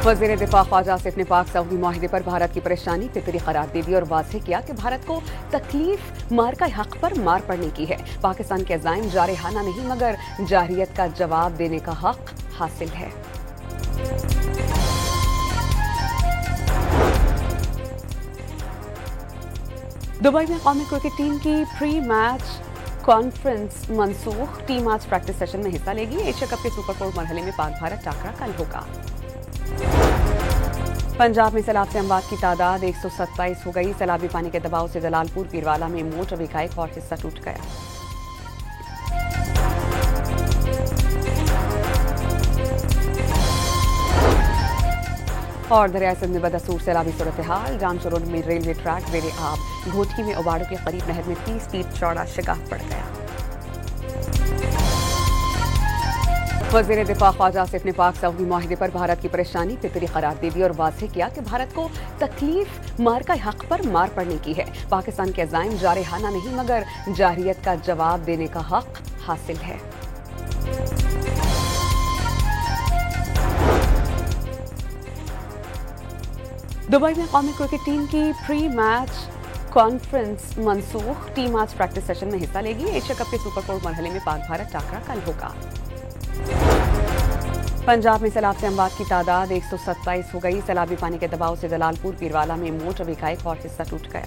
वज़ीर दिफा ख्वाजा आसिफ ने पाक सऊदी माहिदे पर भारत की परेशानी फितरी करार दे दी और वाज़ेह किया कि भारत को तकलीफ मार्का हक पर मार पड़ने की है। पाकिस्तान के अज़ाइम जारहाना नहीं मगर जारहियत का जवाब देने का हक हासिल है। दुबई में कौमी क्रिकेट टीम की प्री मैच कॉन्फ्रेंस मनसूख। टीम आज प्रैक्टिस सेशन में हिस्सा लेगी। एशिया कप के सुपर 4 मरहले में पाक भारत टाकरा कल होगा। पंजाब में सैलाब से अमवात की तादाद 127 हो गई। सैलाबी पानी के दबाव से जलालपुर पीरवाला में मोटर वे का एक और हिस्सा टूट गया। और दरिया सिंध में बदसूर सैलाबी सूरत हाल। रामचरोड में रेलवे ट्रैक वेरे आब। घोटकी में उबाड़ों के करीब नहर में 30 फीट चौड़ा शिगाफ पड़ गया। वज़ीर दिफा ख्वाजा आसिफ ने पाक सऊदी माहिदे पर भारत की परेशानी फितरी करार दे दी और वाज़ेह किया कि भारत को तकलीफ मार्का हक पर मार पड़ने की है। पाकिस्तान के अज़ाइम जारहाना नहीं मगर जारहियत का जवाब देने का हक हासिल है। दुबई में कौमी क्रिकेट टीम की प्री मैच कॉन्फ्रेंस मनसूख। टीम आज प्रैक्टिस सेशन में हिस्सा लेगी। एशिया कप के सुपर 4 मरहले में पाक भारत टाकरा कल होगा। पंजाब में सैलाब से अमवात की तादाद 127 हो गई। सैलाबी पानी के दबाव से जलालपुर पीरवाला में मोटर वे का एक और हिस्सा टूट गया।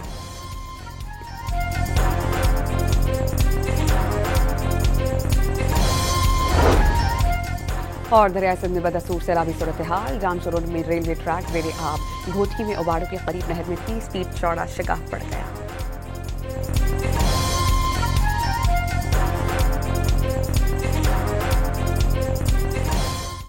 और दरिया सिंध में बदसूर सैलाबी सूरत हाल। रामचरोड में रेलवे ट्रैक वेरे आब। घोटकी में उबाड़ों के करीब नहर में 30 फीट चौड़ा शिगाफ पड़ गया।